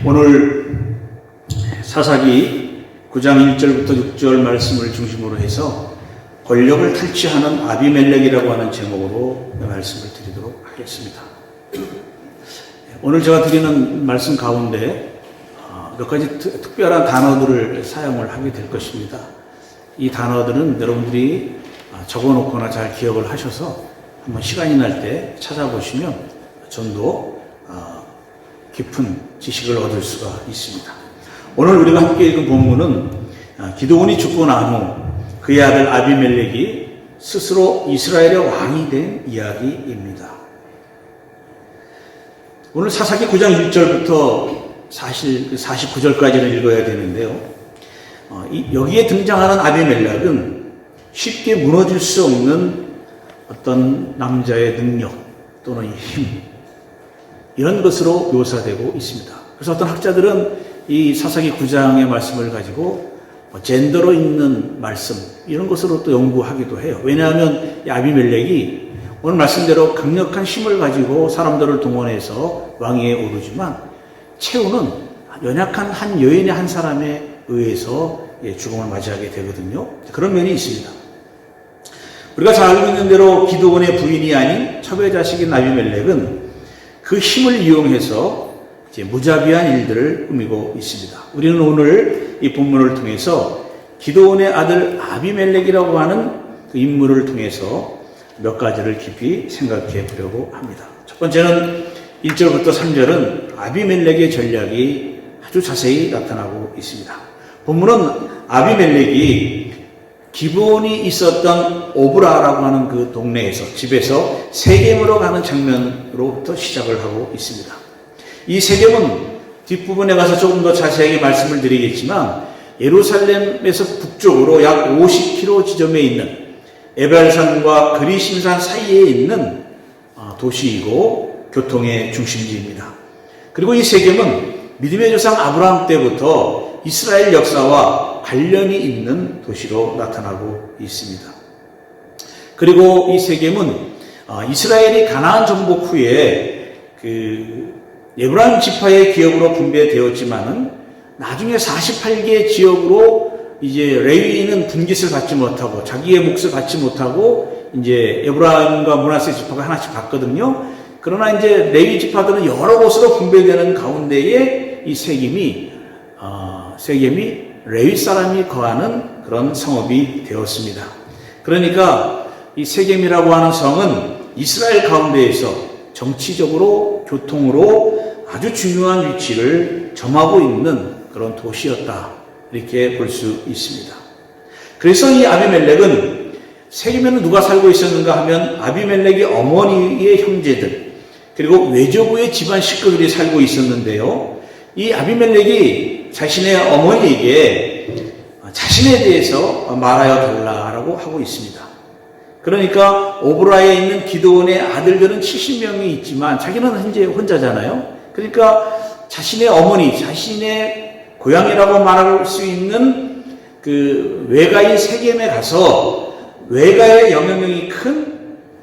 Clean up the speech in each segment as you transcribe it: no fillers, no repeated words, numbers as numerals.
오늘 사사기 9장 1절부터 6절 말씀을 중심으로 해서 권력을 탈취하는 아비멜렉이라고 하는 제목으로 말씀을 드리도록 하겠습니다. 오늘 제가 드리는 말씀 가운데 몇 가지 특별한 단어들을 사용을 하게 될 것입니다. 이 단어들은 여러분들이 적어놓거나 잘 기억을 하셔서 한번 시간이 날 때 찾아보시면 좀 더 깊은 지식을 얻을 수가 있습니다. 오늘 우리가 함께 읽은 본문은 기드온이 죽고 난 후 그의 아들 아비멜렉이 스스로 이스라엘의 왕이 된 이야기입니다. 오늘 사사기 9장 1절부터 사실 49절까지는 읽어야 되는데요. 여기에 등장하는 아비멜렉은 쉽게 무너질 수 없는 어떤 남자의 능력 또는 힘, 이런 것으로 묘사되고 있습니다. 그래서 어떤 학자들은 이 사사기 9장의 말씀을 가지고 젠더로 있는 말씀, 이런 것으로 또 연구하기도 해요. 왜냐하면 이 아비멜렉이 오늘 말씀대로 강력한 힘을 가지고 사람들을 동원해서 왕위에 오르지만 최후는 연약한 한 여인의 한 사람에 의해서 죽음을 맞이하게 되거든요. 그런 면이 있습니다. 우리가 잘 알고 있는 대로 기드온의 부인이 아닌 첩의 자식인 아비멜렉은 그 힘을 이용해서 이제 무자비한 일들을 꾸미고 있습니다. 우리는 오늘 이 본문을 통해서 기드온의 아들 아비멜렉이라고 하는 그 인물을 통해서 몇 가지를 깊이 생각해 보려고 합니다. 첫 번째는 1절부터 3절은 아비멜렉의 전략이 아주 자세히 나타나고 있습니다. 본문은 아비멜렉이 기브온이 있었던 오브라라고 하는 그 동네에서, 집에서 세겜으로 가는 장면으로부터 시작을 하고 있습니다. 이 세겜은 뒷부분에 가서 조금 더 자세하게 말씀을 드리겠지만 예루살렘에서 북쪽으로 약 50km 지점에 있는 에발산과 그리심산 사이에 있는 도시이고 교통의 중심지입니다. 그리고 이 세겜은 믿음의 조상 아브라함 때부터 이스라엘 역사와 관련이 있는 도시로 나타나고 있습니다. 그리고 이 세겜은 이스라엘이 가나안 정복 후에 그 에브라임 지파의 기업으로 분배되었지만은 나중에 48개 지역으로 이제 레위인은 분깃을 받지 못하고 자기의 몫을 받지 못하고 이제 에브라임과 므낫세 지파가 하나씩 받거든요. 그러나 이제 레위 지파들은 여러 곳으로 분배되는 가운데에 이 세겜이 레위 사람이 거하는 그런 성읍이 되었습니다. 그러니까 이 세겜이라고 하는 성은 이스라엘 가운데에서 정치적으로, 교통으로 아주 중요한 위치를 점하고 있는 그런 도시였다, 이렇게 볼 수 있습니다. 그래서 이 아비멜렉은 세겜에는 누가 살고 있었는가 하면 아비멜렉의 어머니의 형제들, 그리고 외조부의 집안 식구들이 살고 있었는데요. 이 아비멜렉이 자신의 어머니에게 자신에 대해서 말하여 달라라고 하고 있습니다. 그러니까 오브라에 있는 기드온의 아들들은 70명이 있지만 자기는 현재 혼자잖아요. 그러니까 자신의 어머니, 자신의 고향이라고 말할 수 있는 그 외가인 세겜에 가서 외가의 영향력이 큰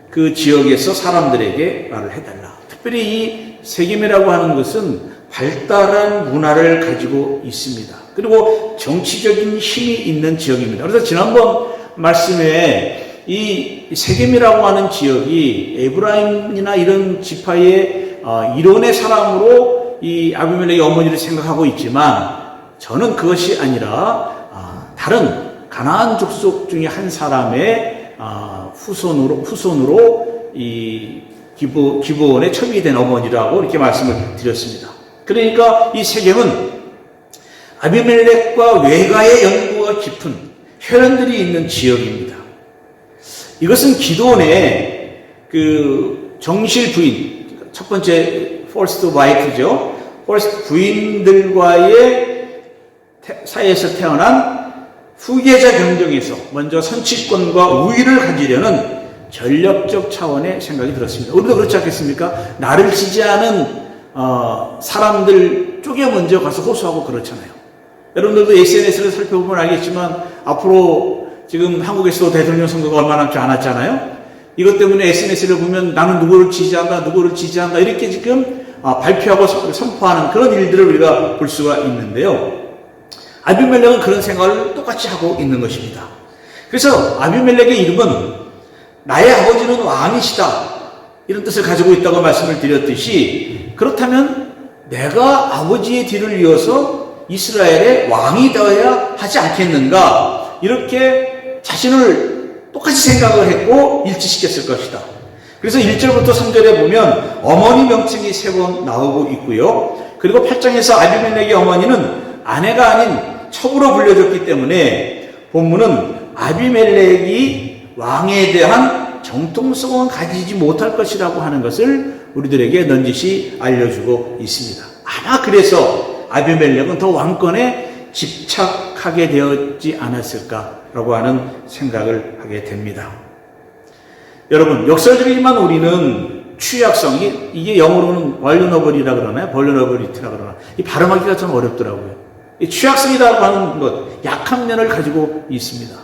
그 지역에서 사람들에게 말을 해달라. 특별히 이 세겜이라고 하는 것은 발달한 문화를 가지고 있습니다. 그리고 정치적인 힘이 있는 지역입니다. 그래서 지난번 말씀에 이 세겜이라고 하는 지역이 에브라임이나 이런 지파의 일원의 사람으로 이 아비멜렉의 어머니를 생각하고 있지만 저는 그것이 아니라 다른 가나안 족속 중에 한 사람의 후손으로 이 기브온의 첩이 된 어머니라고 이렇게 말씀을 드렸습니다. 그러니까 이 세겜은 아비멜렉과 외가의 연고가 깊은 혈연들이 있는 지역입니다. 이것은 기드온의 그 정실 부인, 첫 번째 퍼스트 와이프죠. 퍼스트 부인들과의 사이에서 태어난 후계자 경쟁에서 먼저 선취권과 우위를 가지려는 전략적 차원의 생각이 들었습니다. 우리도 그렇지 않겠습니까? 나를 지지하는 사람들 쪽에 먼저 가서 호소하고 그렇잖아요. 여러분들도 SNS를 살펴보면 알겠지만 앞으로 지금 한국에서도 대통령 선거가 얼마 남지 않았잖아요. 이것 때문에 SNS를 보면 나는 누구를 지지한다 이렇게 지금 발표하고 선포하는 그런 일들을 우리가 볼 수가 있는데요. 아비멜렉은 그런 생각을 똑같이 하고 있는 것입니다. 그래서 아비멜렉의 이름은 나의 아버지는 왕이시다, 이런 뜻을 가지고 있다고 말씀을 드렸듯이, 그렇다면 내가 아버지의 뒤를 이어서 이스라엘의 왕이 되어야 하지 않겠는가, 이렇게 자신을 똑같이 생각을 했고 일치시켰을 것이다. 그래서 1절부터 3절에 보면 어머니 명칭이 3번 나오고 있고요. 그리고 8장에서 아비멜렉의 어머니는 아내가 아닌 첩으로 불려졌기 때문에 본문은 아비멜렉이 왕에 대한 정통성은 가지지 못할 것이라고 하는 것을 우리들에게 넌지시 알려주고 있습니다. 아마 그래서 아비멜렉은 더 왕권에 집착하게 되었지 않았을까라고 하는 생각을 하게 됩니다. 여러분, 역설적이지만 우리는 취약성, 이게 영어로는 vulnerable이라고 그러나요? vulnerability라고 그러나, 이 발음하기가 좀 어렵더라고요. 이 취약성이라고 하는 것, 약한 면을 가지고 있습니다.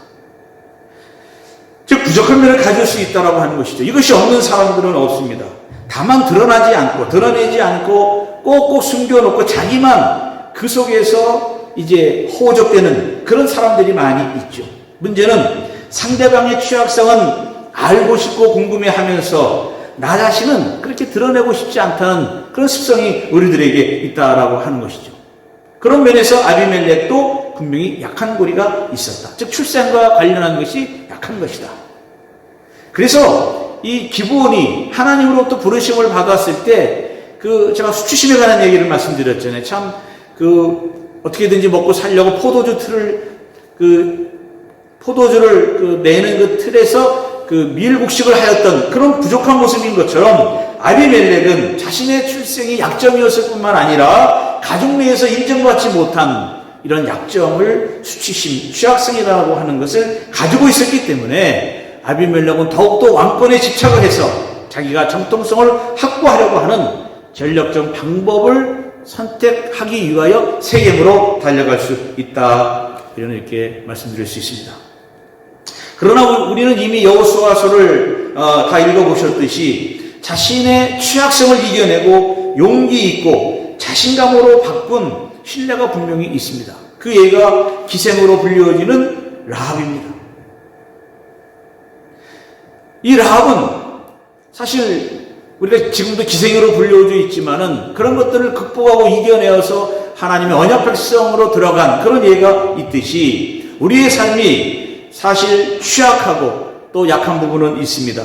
즉 부족한 면을 가질 수 있다라고 하는 것이죠. 이것이 없는 사람들은 없습니다. 다만 드러내지 않고 꼭꼭 숨겨놓고 자기만 그 속에서 이제 호적되는 그런 사람들이 많이 있죠. 문제는 상대방의 취약성은 알고 싶고 궁금해하면서 나 자신은 그렇게 드러내고 싶지 않다는 그런 습성이 우리들에게 있다라고 하는 것이죠. 그런 면에서 아비멜렉도 분명히 약한 고리가 있었다. 즉 출생과 관련한 것이 약한 것이다. 그래서 이 기브온이 하나님으로부터 부르심을 받았을 때 제가 수치심에 관한 얘기를 말씀드렸잖아요. 참 어떻게든지 먹고 살려고 포도주를 내는 그 틀에서 밀국식을 하였던 그런 부족한 모습인 것처럼 아비멜렉은 자신의 출생이 약점이었을 뿐만 아니라 가족 내에서 인정받지 못한 이런 약점을 수치심, 취약성이라고 하는 것을 가지고 있었기 때문에 아비멜렉은 더욱더 왕권에 집착을 해서 자기가 정통성을 확보하려고 하는 전략적 방법을 선택하기 위하여 세겜으로 달려갈 수 있다, 이렇게 말씀드릴 수 있습니다. 그러나 우리는 이미 여호수아서를 다 읽어보셨듯이 자신의 취약성을 이겨내고 용기 있고 자신감으로 바꾼 신뢰가 분명히 있습니다. 그 예가 기생으로 불리워지는 라합입니다. 이 라합은 사실 우리가 지금도 기생으로 불려져 있지만은 그런 것들을 극복하고 이겨내어서 하나님의 언약 백성으로 들어간 그런 예가 있듯이 우리의 삶이 사실 취약하고 또 약한 부분은 있습니다.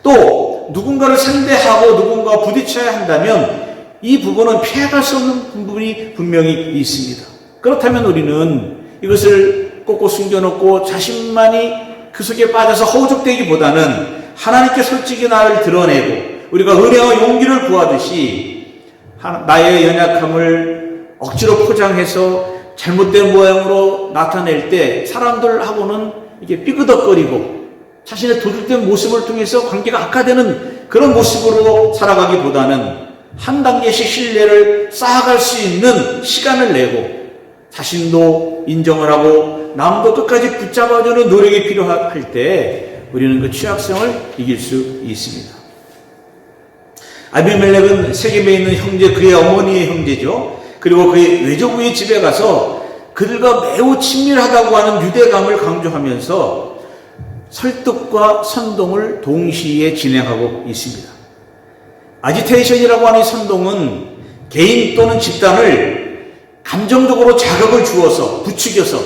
또 누군가를 상대하고 누군가와 부딪혀야 한다면 이 부분은 피해갈 수 없는 부분이 분명히 있습니다. 그렇다면 우리는 이것을 꼭꼭 숨겨놓고 자신만이 그 속에 빠져서 허우적대기보다는 하나님께 솔직히 나를 드러내고 우리가 은혜와 용기를 구하듯이 나의 연약함을 억지로 포장해서 잘못된 모양으로 나타낼 때 사람들하고는 이게 삐그덕거리고 자신의 도둑된 모습을 통해서 관계가 악화되는 그런 모습으로 살아가기보다는 한 단계씩 신뢰를 쌓아갈 수 있는 시간을 내고 자신도 인정을 하고 남도 끝까지 붙잡아주는 노력이 필요할 때 우리는 그 취약성을 이길 수 있습니다. 아비멜렉은 세겜에 있는 형제, 그의 어머니의 형제죠. 그리고 그의 외조부의 집에 가서 그들과 매우 친밀하다고 하는 유대감을 강조하면서 설득과 선동을 동시에 진행하고 있습니다. 아지테이션이라고 하는 선동은 개인 또는 집단을 감정적으로 자극을 주어서 부추겨서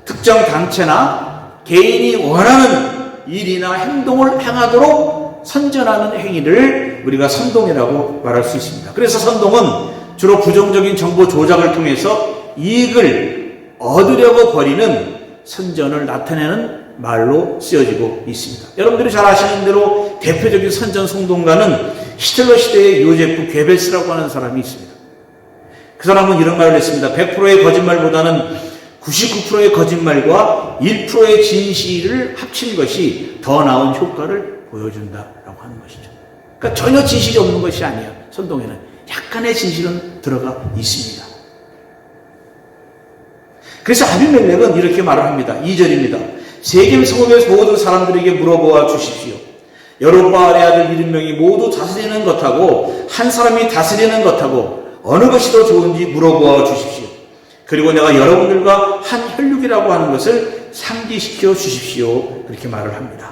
특정 단체나 개인이 원하는 일이나 행동을 행하도록 선전하는 행위를 우리가 선동이라고 말할 수 있습니다. 그래서 선동은 주로 부정적인 정보 조작을 통해서 이익을 얻으려고 벌이는 선전을 나타내는 말로 쓰여지고 있습니다. 여러분들이 잘 아시는 대로 대표적인 선전 선동가는 히틀러 시대의 요제프 괴벨스라고 하는 사람이 있습니다. 그 사람은 이런 말을 했습니다. 100%의 거짓말보다는 99%의 거짓말과 1%의 진실을 합친 것이 더 나은 효과를 보여준다라고 하는 것이죠. 그러니까 전혀 진실이 없는 것이 아니에요. 선동에는 약간의 진실은 들어가 있습니다. 그래서 아비멜렉은 이렇게 말을 합니다. 2절입니다. 세겜 성읍의 모든 사람들에게 물어보아 주십시오. 여로보암의 아들 70명이 모두 다스리는 것하고 한 사람이 다스리는 것하고 어느 것이 더 좋은지 물어보아 주십시오. 그리고 내가 여러분들과 한 혈육이라고 하는 것을 상기시켜 주십시오. 그렇게 말을 합니다.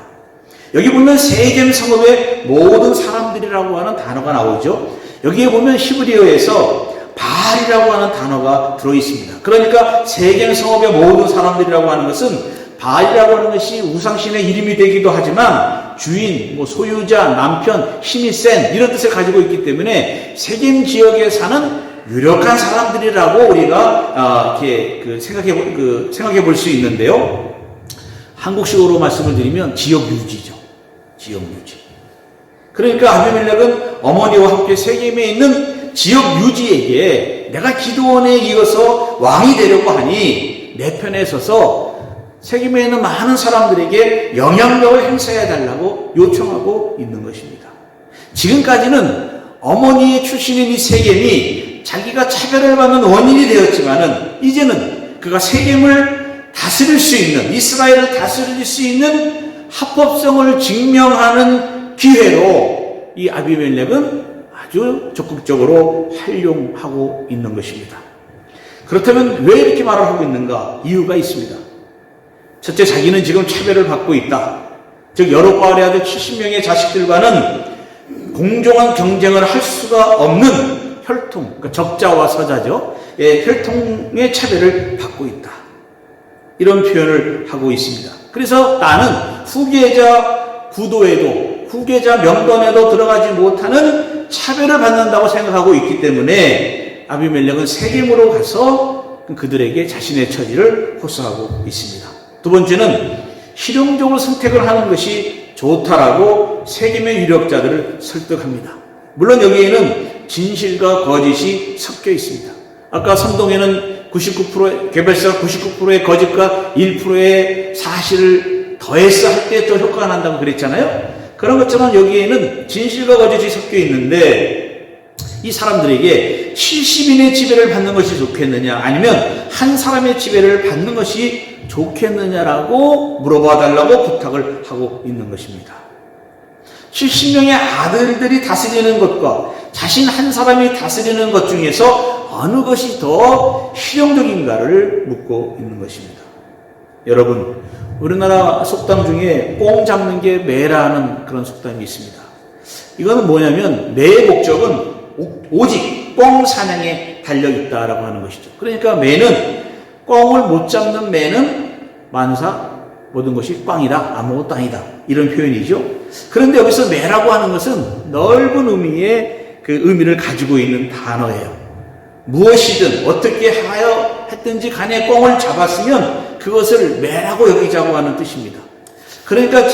여기 보면 세겜 성읍의 모든 사람들이라고 하는 단어가 나오죠. 여기에 보면 히브리어에서 바알이라고 하는 단어가 들어있습니다. 그러니까 세겜 성읍의 모든 사람들이라고 하는 것은 바알이라고 하는 것이 우상신의 이름이 되기도 하지만 주인, 소유자, 남편, 힘이 센 이런 뜻을 가지고 있기 때문에 세겜 지역에 사는 유력한 사람들이라고 우리가 이렇게 생각해 볼 수 있는데요. 한국식으로 말씀을 드리면 지역 유지죠. 지역 유지. 그러니까 아비멜렉은 어머니와 함께 세겜에 있는 지역 유지에게 내가 기드온에 이어서 왕이 되려고 하니 내 편에 서서 세겜에 있는 많은 사람들에게 영향력을 행사해 달라고 요청하고 있는 것입니다. 지금까지는 어머니의 출신인 이 세겜이 자기가 차별을 받는 원인이 되었지만은 이제는 그가 세겜을 다스릴 수 있는, 이스라엘을 다스릴 수 있는 합법성을 증명하는 기회로 이 아비멜렉은 아주 적극적으로 활용하고 있는 것입니다. 그렇다면 왜 이렇게 말을 하고 있는가? 이유가 있습니다. 첫째, 자기는 지금 차별을 받고 있다. 즉 여로보암의 아들 70명의 자식들과는 공정한 경쟁을 할 수가 없는 혈통, 그러니까 적자와 서자죠. 혈통의 차별을 받고 있다. 이런 표현을 하고 있습니다. 그래서 나는 후계자 구도에도, 후계자 명단에도 들어가지 못하는 차별을 받는다고 생각하고 있기 때문에 아비멜렉은 세겜으로 가서 그들에게 자신의 처지를 호소하고 있습니다. 두 번째는 실용적으로 선택을 하는 것이 좋다라고 세겜의 유력자들을 설득합니다. 물론 여기에는 진실과 거짓이 섞여 있습니다. 아까 선동에는 99%, 개별사가 99%의 거짓과 1%의 사실을 더해서 할 때 더 효과가 난다고 그랬잖아요. 그런 것처럼 여기에는 진실과 거짓이 섞여 있는데 이 사람들에게 70인의 지배를 받는 것이 좋겠느냐 아니면 한 사람의 지배를 받는 것이 좋겠느냐라고 물어봐 달라고 부탁을 하고 있는 것입니다. 70명의 아들들이 다스리는 것과 자신 한 사람이 다스리는 것 중에서 어느 것이 더 실용적인가를 묻고 있는 것입니다. 여러분, 우리나라 속담 중에 꽁 잡는 게 매라는 그런 속담이 있습니다. 이거는 뭐냐면 매의 목적은 오직 꽁 사냥에 달려있다라고 하는 것이죠. 그러니까 매는 꽁을 못 잡는 매는 만사 모든 것이 꽝이다, 아무것도 아니다 이런 표현이죠. 그런데 여기서 매라고 하는 것은 넓은 의미의 그 의미를 가지고 있는 단어예요. 무엇이든 어떻게 하여 했든지 간에 꽁을 잡았으면 그것을 매라고 여기자고 하는 뜻입니다. 그러니까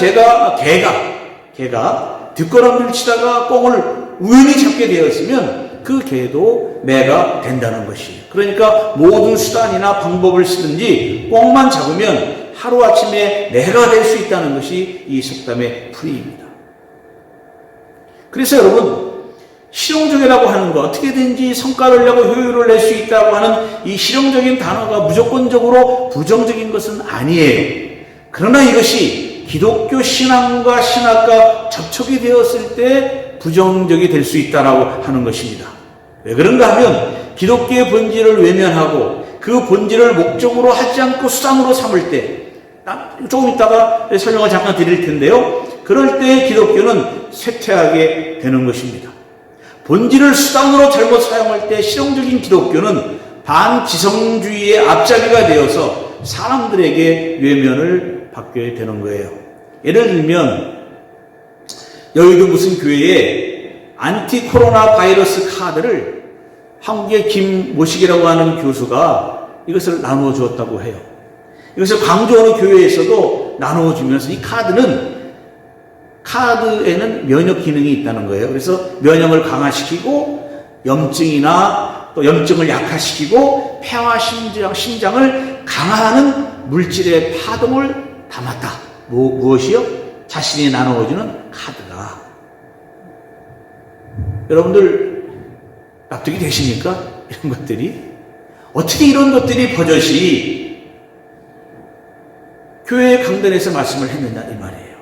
개가 뒷걸음질 치다가 꽁을 우연히 잡게 되었으면 그 개도 매가 된다는 것이에요. 그러니까 모든 수단이나 방법을 쓰든지 꽁만 잡으면 하루아침에 매가 될 수 있다는 것이 이 속담의 풀이입니다. 그래서 여러분, 실용적이라고 하는 것, 어떻게든지 성과를 내고 효율을 낼 수 있다고 하는 이 실용적인 단어가 무조건적으로 부정적인 것은 아니에요. 그러나 이것이 기독교 신앙과 신학과 접촉이 되었을 때 부정적이 될 수 있다고 하는 것입니다. 왜 그런가 하면 기독교의 본질을 외면하고 그 본질을 목적으로 하지 않고 수단으로 삼을 때, 조금 이따가 설명을 잠깐 드릴 텐데요. 그럴 때 기독교는 쇠퇴하게 되는 것입니다. 본질을 수단으로 잘못 사용할 때 실용적인 기독교는 반지성주의의 앞잡이가 되어서 사람들에게 외면을 받게 되는 거예요. 예를 들면 여의도 무슨 교회에 안티 코로나 바이러스 카드를 한국의 김모식이라고 하는 교수가 이것을 나누어 주었다고 해요. 이것을 강조하는 교회에서도 나누어 주면서 이 카드에는 면역 기능이 있다는 거예요. 그래서 면역을 강화시키고 염증이나 또 염증을 약화시키고 폐와 심장을 강화하는 물질의 파동을 담았다. 무엇이요? 자신이 나누어주는 카드가. 여러분들 납득이 되십니까? 이런 것들이. 어떻게 이런 것들이 버젓이 교회 강단에서 말씀을 했느냐 이 말이에요.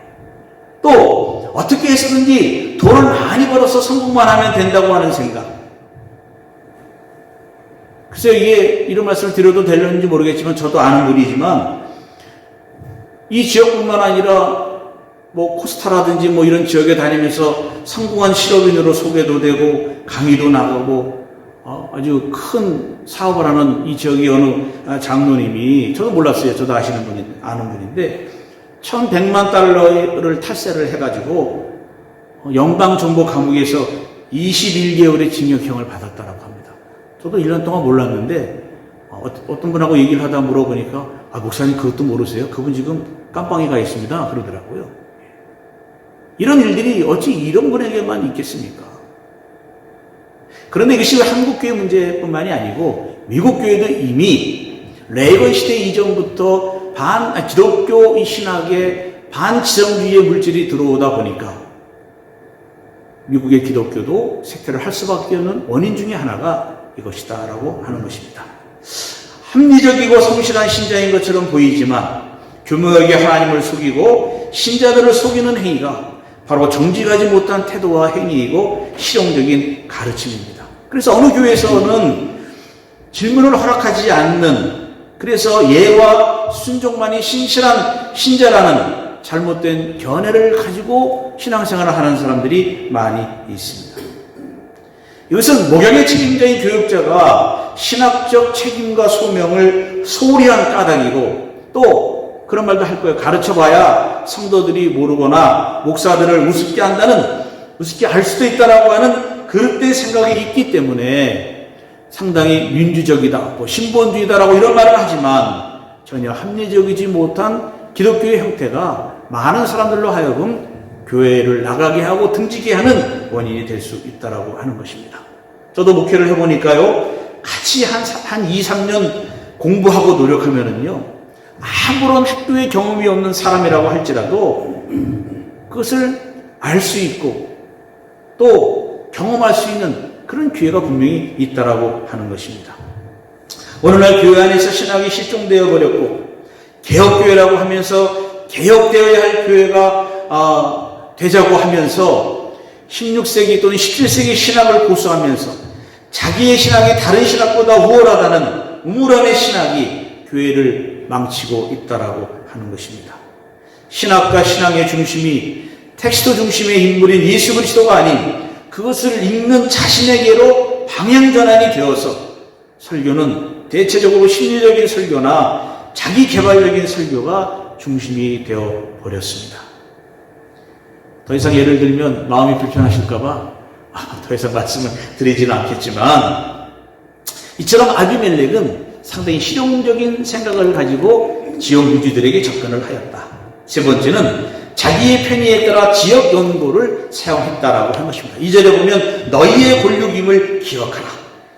또 어떻게 해서든지 돈을 많이 벌어서 성공만 하면 된다고 하는 생각. 글쎄요, 이게 이런 말씀을 드려도 되려는지 모르겠지만 저도 아는 분이지만 이 지역뿐만 아니라 뭐 코스타라든지 뭐 이런 지역에 다니면서 성공한 실업인으로 소개도 되고 강의도 나가고 아주 큰 사업을 하는 이 지역의 어느 장로님이, 저도 몰랐어요. 저도 아는 분인데 1,100만 달러를 탈세를 해가지고 연방정보 감옥에서 21개월의 징역형을 받았다라고 합니다. 저도 1년 동안 몰랐는데 어떤 분하고 얘기를 하다 물어보니까 목사님 그것도 모르세요? 그분 지금 깜빵에 가 있습니다. 그러더라고요. 이런 일들이 어찌 이런 분에게만 있겠습니까? 그런데 이것이 한국교회 문제뿐만이 아니고 미국 교회도 이미 레이건 시대 이전부터 기독교 신학에 반지성주의의 물질이 들어오다 보니까 미국의 기독교도 쇠퇴를 할 수밖에 없는 원인 중에 하나가 이것이다라고 하는 것입니다. 합리적이고 성실한 신자인 것처럼 보이지만 교묘하게 하나님을 속이고 신자들을 속이는 행위가 바로 정직하지 못한 태도와 행위이고 실용적인 가르침입니다. 그래서 어느 교회에서는 질문을 허락하지 않는, 그래서 예와 순종만이 신실한 신자라는 잘못된 견해를 가지고 신앙생활을 하는 사람들이 많이 있습니다. 이것은 목양의 책임자인 교육자가 신학적 책임과 소명을 소홀히 한 까닭이고, 또 그런 말도 할 거예요. 가르쳐봐야 성도들이 모르거나 목사들을 우습게 할 수도 있다라고 하는 그릇된 생각이 있기 때문에 상당히 민주적이다, 신본주의다라고 이런 말을 하지만 전혀 합리적이지 못한 기독교의 형태가 많은 사람들로 하여금 교회를 나가게 하고 등지게 하는 원인이 될 수 있다라고 하는 것입니다. 저도 목회를 해보니까요, 같이 한 2, 3년 공부하고 노력하면은요, 아무런 학교의 경험이 없는 사람이라고 할지라도 그것을 알 수 있고 또 경험할 수 있는 그런 기회가 분명히 있다라고 하는 것입니다. 오늘날 교회 안에서 신학이 실종되어 버렸고 개혁교회라고 하면서 개혁되어야 할 교회가 되자고 하면서 16세기 또는 17세기 신학을 고수하면서 자기의 신학이 다른 신학보다 우월하다는 우물안의 신학이 교회를 망치고 있다라고 하는 것입니다. 신학과 신앙의 중심이 텍스트 중심의 인물인 예수 그리스도가 아닌 그것을 읽는 자신에게로 방향전환이 되어서 설교는 대체적으로 심리적인 설교나 자기 개발적인 설교가 중심이 되어 버렸습니다. 더 이상 예를 들면 마음이 불편하실까봐 더 이상 말씀을 드리지는 않겠지만, 이처럼 아비멜렉은 상당히 실용적인 생각을 가지고 지역 유지들에게 접근을 하였다. 세 번째는 자기의 편의에 따라 지역 연고를 사용했다라고 한 것입니다. 2절에 보면 너희의 권력임을 기억하라.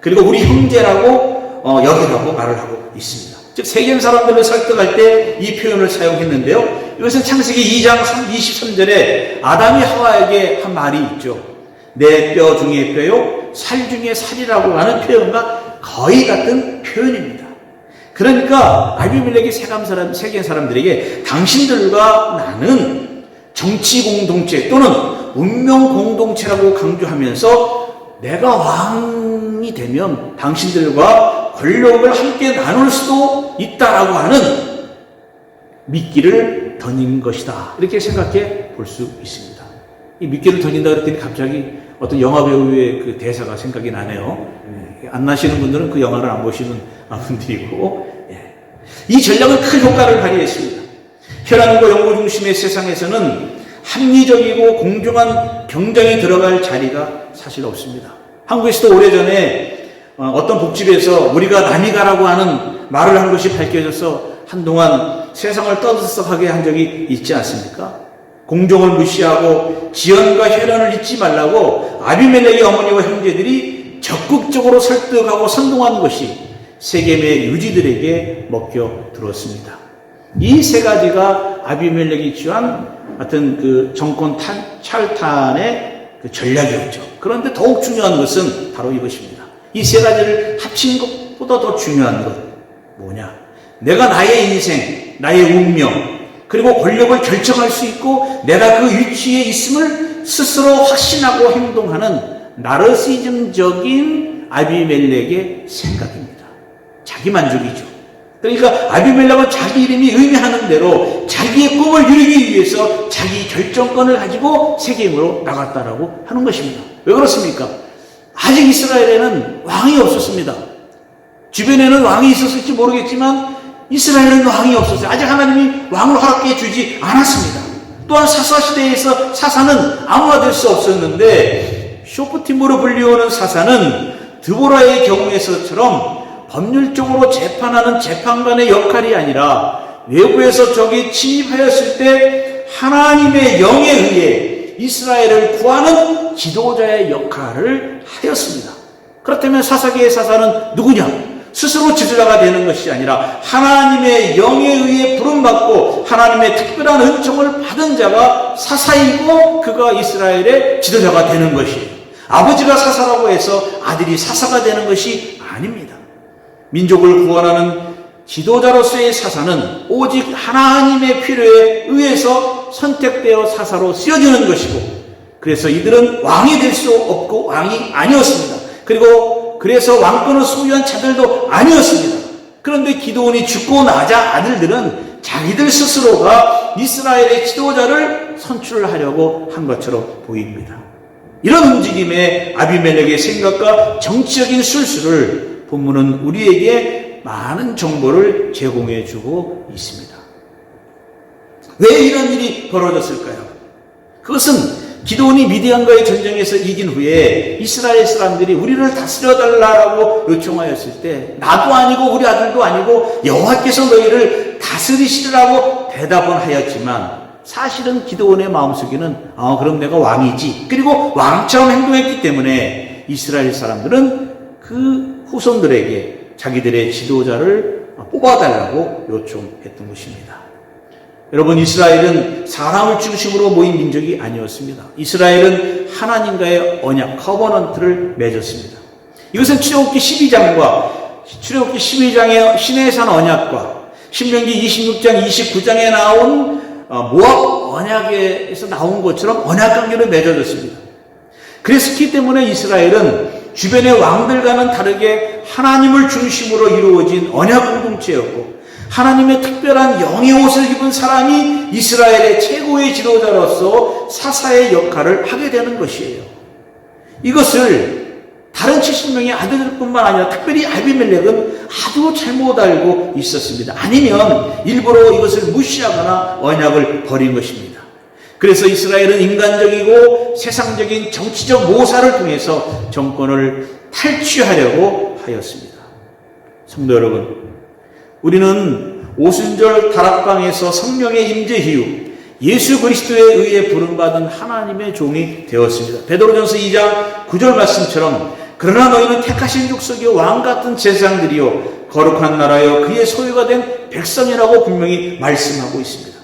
그리고 우리 형제라고 여기라고 말을 하고 있습니다. 즉 세겜 사람들을 설득할 때 이 표현을 사용했는데요. 이것은 창세기 2장 23절에 아담이 하와에게 한 말이 있죠. 내 뼈 중에 뼈요 살 중에 살이라고 하는 표현과 거의 같은 표현입니다. 그러니까 아비멜렉이 세겜 사람들에게 당신들과 나는 정치 공동체 또는 운명 공동체라고 강조하면서 내가 왕이 되면 당신들과 권력을 함께 나눌 수도 있다라고 하는 미끼를 던진 것이다. 이렇게 생각해 볼 수 있습니다. 이 미끼를 던진다 그랬더니 갑자기 어떤 영화배우의 그 대사가 생각이 나네요. 안 나시는 분들은 그 영화를 안 보시는 분들이고, 이 전략은 큰 효과를 발휘했습니다. 혈안과 연고 중심의 세상에서는 합리적이고 공정한 경쟁이 들어갈 자리가 사실 없습니다. 한국에서도 오래전에 어떤 복집에서 우리가 남이 가라고 하는 말을 한 것이 밝혀져서 한동안 세상을 떠들썩하게 한 적이 있지 않습니까? 공정을 무시하고 지연과 혈연을 잊지 말라고 아비멜렉의 어머니와 형제들이 적극적으로 설득하고 선동한 것이 세겜의 유지들에게 먹혀 들었습니다. 이 세 가지가 아비멜렉이 취한 어떤 그 정권 탈탄의 그 전략이었죠. 그런데 더욱 중요한 것은 바로 이것입니다. 이 세 가지를 합친 것보다 더 중요한 것 뭐냐? 내가 나의 인생, 나의 운명, 그리고 권력을 결정할 수 있고 내가 그 위치에 있음을 스스로 확신하고 행동하는 나르시즘적인 아비멜렉의 생각입니다. 자기만족이죠. 그러니까 아비멜렉은 자기 이름이 의미하는 대로 자기의 꿈을 이루기 위해서 자기 결정권을 가지고 세겜으로 나갔다라고 하는 것입니다. 왜 그렇습니까? 아직 이스라엘에는 왕이 없었습니다. 주변에는 왕이 있었을지 모르겠지만 이스라엘은 왕이 없었어요. 아직 하나님이 왕을 허락해 주지 않았습니다. 또한 사사시대에서 사사는 아무나 될 수 없었는데 쇼프팀으로 불리우는 사사는 드보라의 경우에서처럼 법률적으로 재판하는 재판관의 역할이 아니라 외부에서 적이 침입하였을 때 하나님의 영에 의해 이스라엘을 구하는 지도자의 역할을 하였습니다. 그렇다면 사사계의 사사는 누구냐? 스스로 지도자가 되는 것이 아니라 하나님의 영에 의해 부름받고 하나님의 특별한 은총을 받은 자가 사사이고 그가 이스라엘의 지도자가 되는 것이에요. 아버지가 사사라고 해서 아들이 사사가 되는 것이 아닙니다. 민족을 구원하는 지도자로서의 사사는 오직 하나님의 필요에 의해서 선택되어 사사로 쓰여지는 것이고, 그래서 이들은 왕이 될 수 없고 왕이 아니었습니다. 그래서 왕권을 소유한 자들도 아니었습니다. 그런데 기드온이 죽고 나자 아들들은 자기들 스스로가 이스라엘의 지도자를 선출하려고 한 것처럼 보입니다. 이런 움직임의 아비멜렉의 생각과 정치적인 술수를 본문은 우리에게 많은 정보를 제공해 주고 있습니다. 왜 이런 일이 벌어졌을까요? 그것은 기드온이 미디안과의 전쟁에서 이긴 후에 이스라엘 사람들이 우리를 다스려달라고 요청하였을 때 나도 아니고 우리 아들도 아니고 여호와께서 너희를 다스리시라고 대답은 하였지만 사실은 기드온의 마음속에는 그럼 내가 왕이지, 그리고 왕처럼 행동했기 때문에 이스라엘 사람들은 그 후손들에게 자기들의 지도자를 뽑아달라고 요청했던 것입니다. 여러분, 이스라엘은 사람을 중심으로 모인 민족이 아니었습니다. 이스라엘은 하나님과의 언약, 커버넌트를 맺었습니다. 이것은 출애굽기 12장의 시내에 산 언약과 신명기 26장, 29장에 나온 모압 언약에서 나온 것처럼 언약관계로 맺어졌습니다. 그랬기 때문에 이스라엘은 주변의 왕들과는 다르게 하나님을 중심으로 이루어진 언약 공동체였고, 하나님의 특별한 영의 옷을 입은 사람이 이스라엘의 최고의 지도자로서 사사의 역할을 하게 되는 것이에요. 이것을 다른 70명의 아들들뿐만 아니라 특별히 아비멜렉은 아주 잘못 알고 있었습니다. 아니면 일부러 이것을 무시하거나 언약을 버린 것입니다. 그래서 이스라엘은 인간적이고 세상적인 정치적 모사를 통해서 정권을 탈취하려고 하였습니다. 성도 여러분, 우리는 오순절 다락방에서 성령의 임재 이후 예수 그리스도에 의해 부름받은 하나님의 종이 되었습니다. 베드로전서 2장 9절 말씀처럼 그러나 너희는 택하신 족속이요 왕 같은 제사장들이요 거룩한 나라요 그의 소유가 된 백성이라고 분명히 말씀하고 있습니다.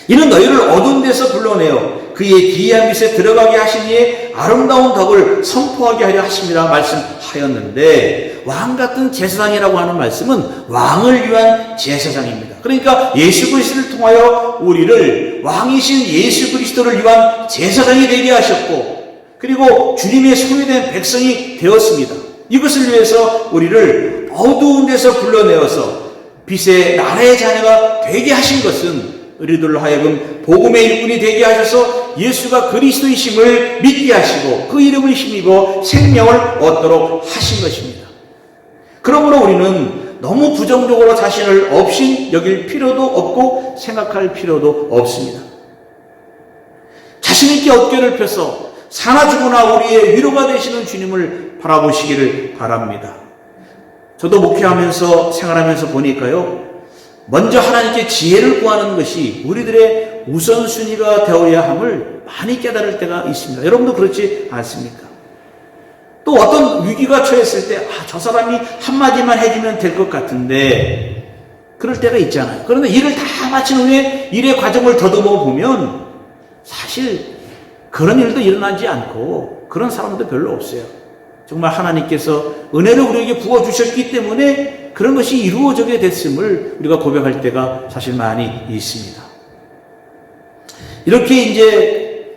이는 너희를 어두운 데서 불러내어 그의 기이한 빛에 들어가게 하신 이의 아름다운 덕을 선포하게 하려 하심이라 말씀하였는데, 왕 같은 제사장이라고 하는 말씀은 왕을 위한 제사장입니다. 그러니까 예수 그리스도를 통하여 우리를 왕이신 예수 그리스도를 위한 제사장이 되게 하셨고, 그리고 주님의 소유된 백성이 되었습니다. 이것을 위해서 우리를 어두운 데서 불러내어서 빛의 나라의 자녀가 되게 하신 것은 우리들로 하여금 복음의 일꾼이 되게 하셔서 예수가 그리스도이심을 믿게 하시고 그 이름을 힘입어 생명을 얻도록 하신 것입니다. 그러므로 우리는 너무 부정적으로 자신을 없인 여길 필요도 없고 생각할 필요도 없습니다. 자신 있게 어깨를 펴서 사나 죽으나 우리의 위로가 되시는 주님을 바라보시기를 바랍니다. 저도 목회하면서 생활하면서 보니까요, 먼저 하나님께 지혜를 구하는 것이 우리들의 우선순위가 되어야 함을 많이 깨달을 때가 있습니다. 여러분도 그렇지 않습니까? 또 어떤 위기가 처했을 때 저 사람이 한마디만 해주면 될 것 같은데 그럴 때가 있잖아요. 그런데 일을 다 마친 후에 일의 과정을 더듬어 보면 사실 그런 일도 일어나지 않고 그런 사람도 별로 없어요. 정말 하나님께서 은혜를 우리에게 부어주셨기 때문에 그런 것이 이루어지게 됐음을 우리가 고백할 때가 사실 많이 있습니다. 이렇게 이제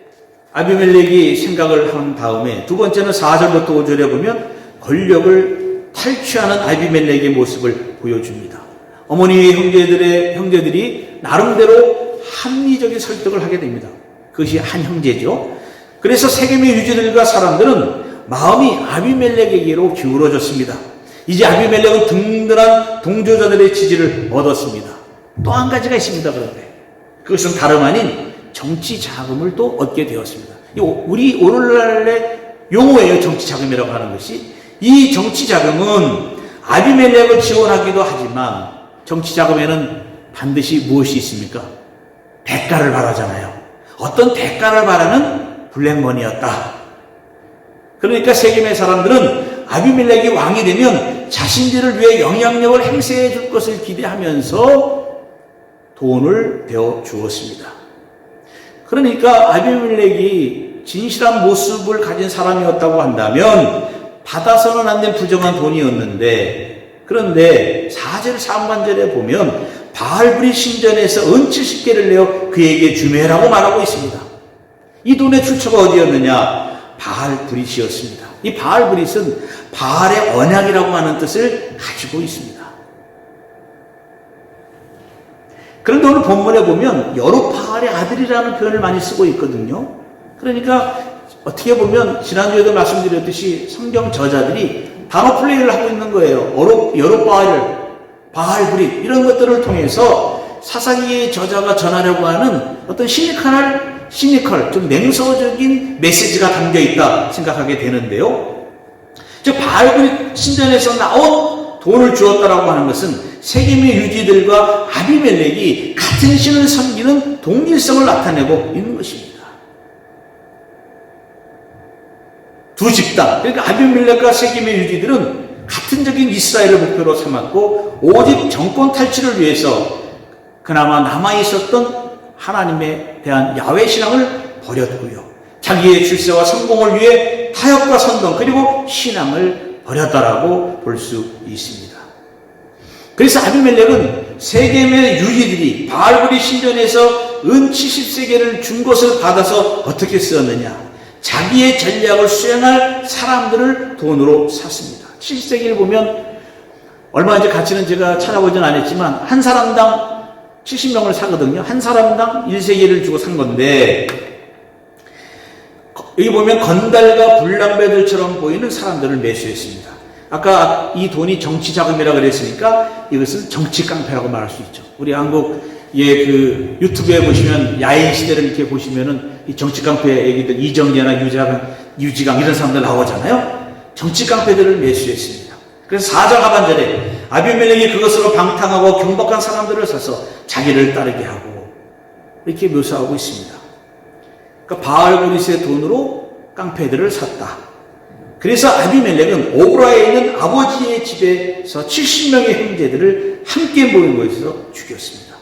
아비멜렉이 생각을 한 다음에 두 번째는 4절부터 5절에 보면 권력을 탈취하는 아비멜렉의 모습을 보여줍니다. 어머니의 형제들이 나름대로 합리적인 설득을 하게 됩니다. 그것이 한 형제죠. 그래서 세겜의 유지들과 사람들은 마음이 아비멜렉에게로 기울어졌습니다. 이제 아비멜렉은 든든한 동조자들의 지지를 얻었습니다. 또 한 가지가 있습니다. 그런데 그것은 다름 아닌 정치 자금을 또 얻게 되었습니다. 우리 오늘날의 용어예요. 정치 자금이라고 하는 것이. 이 정치 자금은 아비멜렉을 지원하기도 하지만 정치 자금에는 반드시 무엇이 있습니까? 대가를 바라잖아요. 어떤 대가를 바라는 블랙머니였다. 그러니까 세겜의 사람들은 아비멜렉이 왕이 되면 자신들을 위해 영향력을 행사해 줄 것을 기대하면서 돈을 대어 주었습니다. 그러니까 아비멜렉이 진실한 모습을 가진 사람이었다고 한다면 받아서는 안 된 부정한 돈이었는데, 그런데 4절 상반절에 보면 바알브리 신전에서 은 70개를 내어 그에게 주매라고 말하고 있습니다. 이 돈의 출처가 어디였느냐? 바알브릿이었습니다. 이 바알브릿은 바알의 언약이라고 하는 뜻을 가지고 있습니다. 그런데 오늘 본문에 보면 여룹바알의 아들이라는 표현을 많이 쓰고 있거든요. 그러니까 어떻게 보면 지난주에도 말씀드렸듯이 성경 저자들이 단어 플레이를 하고 있는 거예요. 여룹바알, 바알브릿 이런 것들을 통해서 사사기의 저자가 전하려고 하는 어떤 시니컬, 좀 냉소적인 메시지가 담겨있다 생각하게 되는데요. 즉 바알브릿 신전에서 나온 돈을 주었다라고 하는 것은 세겜의 유지들과 아비멜렉이 같은 신을 섬기는 동질성을 나타내고 있는 것입니다. 두 집단, 그러니까 아비멜렉과 세겜의 유지들은 같은 적인 이스라엘을 목표로 삼았고 오직 정권 탈취를 위해서 그나마 남아있었던 하나님에 대한 야훼 신앙을 버렸고요. 자기의 출세와 성공을 위해 타협과 선동 그리고 신앙을 버렸다라고 볼 수 있습니다. 그래서 아비멜렉은 세겜의 유지들이 바알브리 신전에서 은 70세겔을 준 것을 받아서 어떻게 쓰었느냐? 자기의 전략을 수행할 사람들을 돈으로 샀습니다. 70세겔을 보면 얼마인지 가치는 제가 찾아보진 않았지만 한 사람당 70명을 사거든요. 한 사람당 1세겔을 주고 산 건데 여기 보면 건달과 불량배들처럼 보이는 사람들을 매수했습니다. 아까 이 돈이 정치 자금이라고 그랬으니까 이것은 정치 깡패라고 말할 수 있죠. 우리 한국의 그 유튜브에 보시면 야인 시대를 이렇게 보시면은 이 정치 깡패 얘기들 이정재나 유지강 이런 사람들 나오잖아요. 정치 깡패들을 매수했습니다. 그래서 4절 하반절에 아비멜렉이 그것으로 방탕하고 경박한 사람들을 사서 자기를 따르게 하고 이렇게 묘사하고 있습니다. 그러니까 바알브릿의 돈으로 깡패들을 샀다. 그래서 아비멜렉은 오브라에 있는 아버지의 집에서 70명의 형제들을 함께 모인 곳에서 죽였습니다.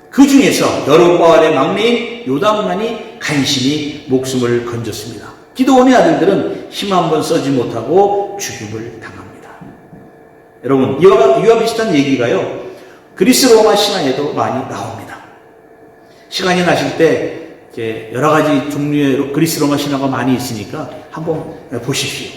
그 중에서 여룹바알의 막내인 요담만이 간신히 목숨을 건졌습니다. 기드온의 아들들은 힘 한번 써지 못하고 죽임을 당합니다. 여러분, 이와 비슷한 얘기가요, 그리스 로마 신화에도 많이 나옵니다. 시간이 나실 때 여러 가지 종류의 그리스 로마 신화가 많이 있으니까 한번 보십시오.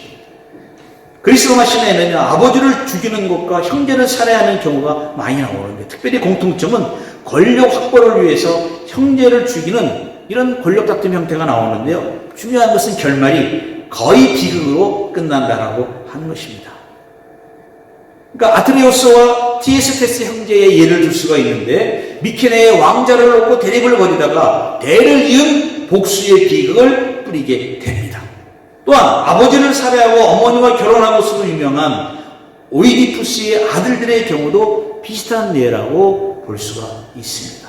그리스 로마 신화에는 아버지를 죽이는 것과 형제를 살해하는 경우가 많이 나오는데, 특별히 공통점은 권력 확보를 위해서 형제를 죽이는 이런 권력 다툼 형태가 나오는데요. 중요한 것은 결말이 거의 비극으로 끝난다라고 하는 것입니다. 그러니까 아트레우스와 티에스테스 형제의 예를 들 수가 있는데, 미케네의 왕자를 놓고 대립을 벌이다가 대를 이은 복수의 비극을 뿌리게 됩니다. 또한 아버지를 살해하고 어머니와 결혼한 것으로 유명한 오이디푸스의 아들들의 경우도 비슷한 예라고 볼 수가 있습니다.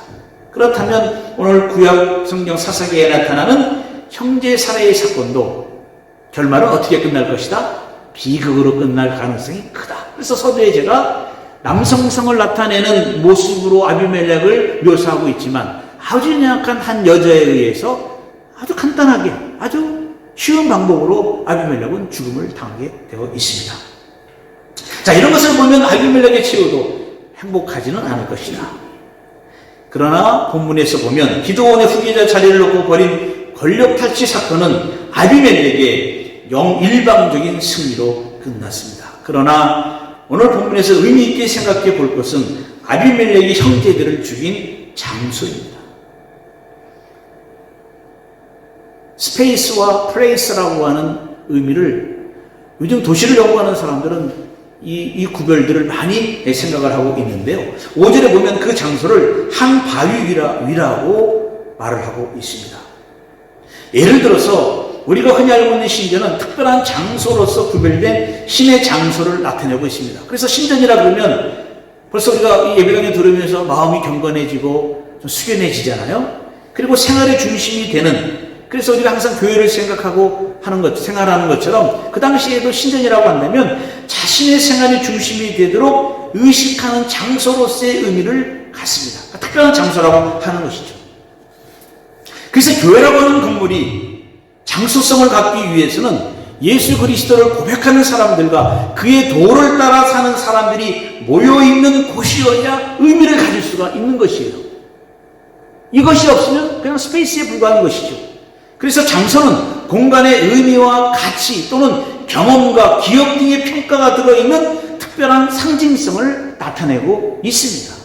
그렇다면 오늘 구약 성경 사사기에 나타나는 형제 살해의 사건도 결말은 어떻게 끝날 것이다? 비극으로 끝날 가능성이 크다. 그래서 서두에 제가 남성성을 나타내는 모습으로 아비멜렉을 묘사하고 있지만 아주 연약한 한 여자에 의해서 아주 간단하게 아주 쉬운 방법으로 아비멜렉은 죽음을 당하게 되어 있습니다. 자, 이런 것을 보면 아비멜렉의 최후도 행복하지는 않을 것이다. 그러나 본문에서 보면 기드온의 후계자 자리를 놓고 벌인 권력 탈취 사건은 아비멜렉의 일방적인 승리로 끝났습니다. 그러나 오늘 본문에서 의미 있게 생각해 볼 것은 아비멜렉이 형제들을 죽인 장소입니다. 스페이스와 플레이스라고 하는 의미를 요즘 도시를 연구하는 사람들은 이 구별들을 많이 생각을 하고 있는데요. 5절에 보면 그 장소를 한 바위 위라고 말을 하고 있습니다. 예를 들어서 우리가 흔히 알고 있는 신전은 특별한 장소로서 구별된 신의 장소를 나타내고 있습니다. 그래서 신전이라 그러면 벌써 우리가 이 예배당에 들으면서 마음이 경건해지고 좀 숙연해지잖아요. 그리고 생활의 중심이 되는, 그래서 우리가 항상 교회를 생각하고 생활하는 것처럼 그 당시에도 신전이라고 한다면 자신의 생활의 중심이 되도록 의식하는 장소로서의 의미를 갖습니다. 특별한 장소라고 하는 것이죠. 그래서 교회라고 하는 건물이 장소성을 갖기 위해서는 예수 그리스도를 고백하는 사람들과 그의 도를 따라 사는 사람들이 모여있는 곳이어야 의미를 가질 수가 있는 것이에요. 이것이 없으면 그냥 스페이스에 불과한 것이죠. 그래서 장소는 공간의 의미와 가치 또는 경험과 기억 등의 평가가 들어있는 특별한 상징성을 나타내고 있습니다.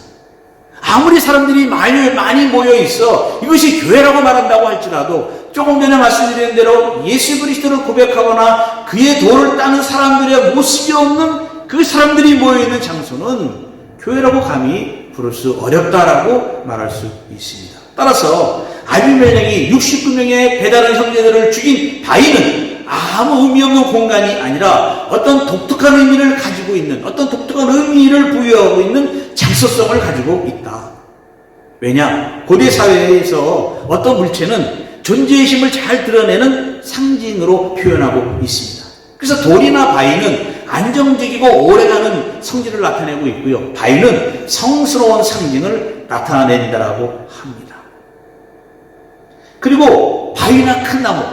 아무리 사람들이 많이 모여있어 이것이 교회라고 말한다고 할지라도 조금 전에 말씀드린 대로 예수 그리스도를 고백하거나 그의 도를 따는 사람들의 모습이 없는 그 사람들이 모여있는 장소는 교회라고 감히 부를 수 어렵다라고 말할 수 있습니다. 따라서 아비멜렉이 69명의 배다른 형제들을 죽인 바위는 아무 의미 없는 공간이 아니라 어떤 독특한 의미를 가지고 있는, 어떤 독특한 의미를 부여하고 있는 장소성을 가지고 있다. 왜냐? 고대 사회에서 어떤 물체는 존재의 힘을 잘 드러내는 상징으로 표현하고 있습니다. 그래서 돌이나 바위는 안정적이고 오래가는 성질을 나타내고 있고요. 바위는 성스러운 상징을 나타낸다라고 합니다. 그리고 바위나 큰 나무,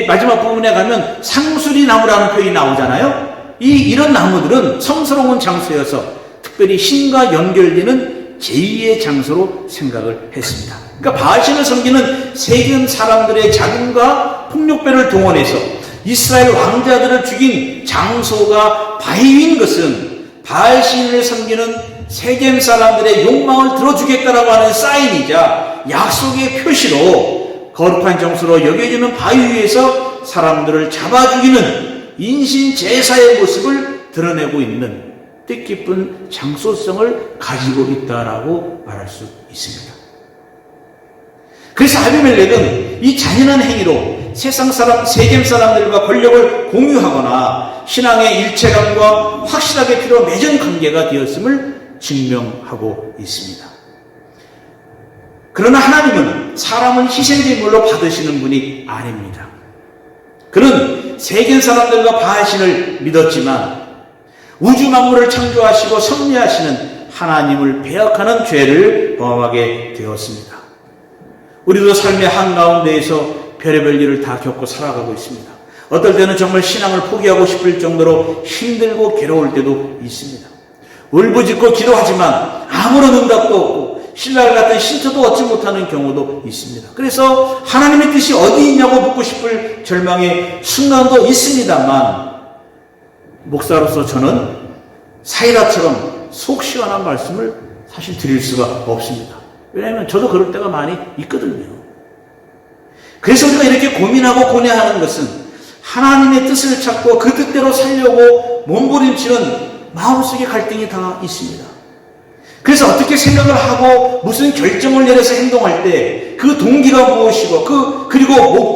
마지막 부분에 가면 상수리 나무라는 표현이 나오잖아요. 이런 나무들은 성스러운 장소여서 특별히 신과 연결되는 제2의 장소로 생각을 했습니다. 그러니까 바알신을 섬기는 세겜 사람들의 자금과 폭력배를 동원해서 이스라엘 왕자들을 죽인 장소가 바위인 것은 바알신을 섬기는 세겜 사람들의 욕망을 들어주겠다라고 하는 사인이자 약속의 표시로 거룩한 장소로 여겨지는 바위 위에서 사람들을 잡아 죽이는 인신 제사의 모습을 드러내고 있는 뜻깊은 장소성을 가지고 있다라고 말할 수 있습니다. 그래서 아비멜렉은 이 잔인한 행위로 세상 사람, 세겜 사람들과 권력을 공유하거나 신앙의 일체감과 확실하게 피로 맺은 관계가 되었음을 증명하고 있습니다. 그러나 하나님은 사람을 희생제물로 받으시는 분이 아닙니다. 그는 세겜 사람들과 바알신을 믿었지만 우주 만물을 창조하시고 섭리하시는 하나님을 배역하는 죄를 범하게 되었습니다. 우리도 삶의 한가운데에서 별의별 일을 다 겪고 살아가고 있습니다. 어떨 때는 정말 신앙을 포기하고 싶을 정도로 힘들고 괴로울 때도 있습니다. 울부짖고 기도하지만 아무런 응답도 없고 신랄 같은 신처도 얻지 못하는 경우도 있습니다. 그래서 하나님의 뜻이 어디 있냐고 묻고 싶을 절망의 순간도 있습니다만 목사로서 저는 사이다처럼 속 시원한 말씀을 사실 드릴 수가 없습니다. 왜냐하면 저도 그럴 때가 많이 있거든요. 그래서 우리가 이렇게 고민하고 고뇌하는 것은 하나님의 뜻을 찾고 그 뜻대로 살려고 몸부림치는 마음속에 갈등이 다 있습니다. 그래서 어떻게 생각을 하고 무슨 결정을 내려서 행동할 때 그 동기가 무엇이고 그리고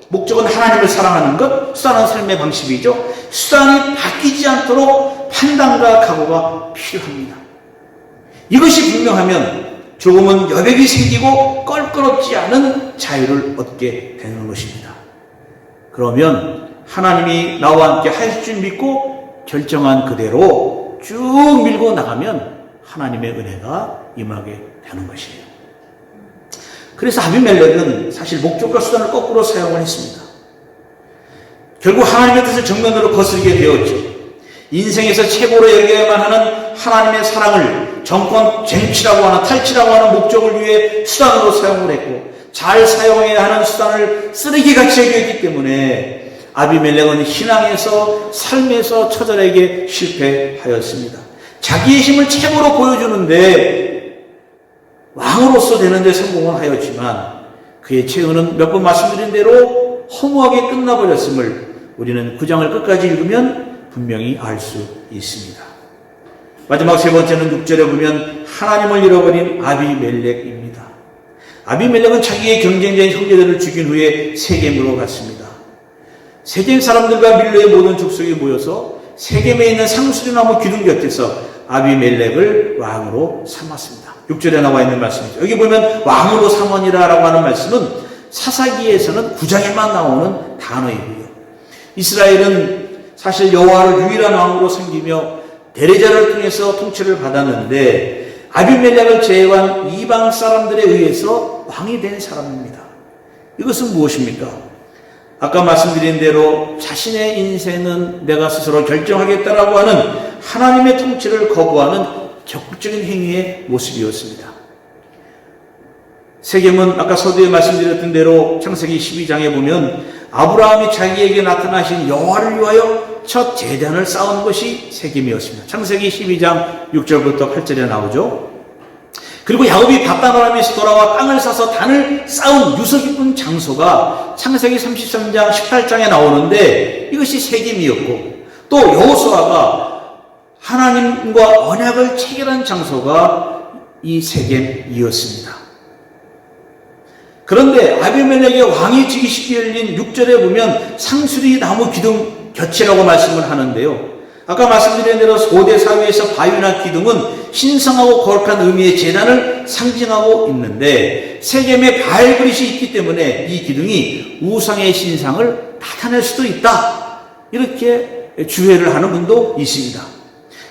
목적은 하나님을 사랑하는 것, 수단은 삶의 방식이죠. 수단이 바뀌지 않도록 판단과 각오가 필요합니다. 이것이 분명하면 조금은 여백이 생기고 껄끄럽지 않은 자유를 얻게 되는 것입니다. 그러면 하나님이 나와 함께 하실 줄 믿고 결정한 그대로 쭉 밀고 나가면 하나님의 은혜가 임하게 되는 것이에요. 그래서 아비멜렉은 사실 목적과 수단을 거꾸로 사용을 했습니다. 결국 하나님의 뜻을 정면으로 거스르게 되었죠. 인생에서 최고로 여겨야만 하는 하나님의 사랑을 정권 쟁취라고 하는 탈취라고 하는 목적을 위해 수단으로 사용을 했고, 잘 사용해야 하는 수단을 쓰레기같이 여겼기 때문에 아비멜렉은 신앙에서 삶에서 처절하게 실패하였습니다. 자기의 힘을 최고로 보여주는데 왕으로서 되는데 성공을 하였지만 그의 최후는 몇 번 말씀드린 대로 허무하게 끝나버렸음을 우리는 9장을 끝까지 읽으면 분명히 알 수 있습니다. 마지막 세 번째는 6절에 보면 하나님을 잃어버린 아비멜렉입니다. 아비멜렉은 자기의 경쟁자인 형제들을 죽인 후에 세겜으로 갔습니다. 세겜 사람들과 밀로의 모든 족속이 모여서 세겜에 있는 상수리나무 기둥 곁에서 아비멜렉을 왕으로 삼았습니다. 6절에 나와 있는 말씀이죠. 여기 보면 왕으로 삼으니라라고 하는 말씀은 사사기에서는 9장에만 나오는 단어이고요. 이스라엘은 사실 여호와를 유일한 왕으로 섬기며 대리자를 통해서 통치를 받았는데 아비멜렉을 제외한 이방 사람들에 의해서 왕이 된 사람입니다. 이것은 무엇입니까? 아까 말씀드린 대로 자신의 인생은 내가 스스로 결정하겠다라고 하는 하나님의 통치를 거부하는 적극적인 행위의 모습이었습니다. 세겜은 아까 서두에 말씀드렸던 대로 창세기 12장에 보면 아브라함이 자기에게 나타나신 여호와를 위하여 첫 제단을 쌓은 것이 세겜이었습니다. 창세기 12장 6절부터 8절에 나오죠. 그리고 야곱이 밧단아람에서 돌아와 땅을 사서 단을 쌓은 유서 깊은 장소가 창세기 33장 18장에 나오는데 이것이 세겜이었고, 또 여호수아가 하나님과 언약을 체결한 장소가 이 세겜이었습니다. 그런데 아비멜렉의 왕이 지기 쉽게 열린 6절에 보면 상수리 나무 기둥 곁이라고 말씀을 하는데요. 아까 말씀드린 대로 소대 사회에서 바위나 기둥은 신성하고 거룩한 의미의 제단을 상징하고 있는데 세겜에 바알 그릇이 있기 때문에 이 기둥이 우상의 신상을 나타낼 수도 있다, 이렇게 주회를 하는 분도 있습니다.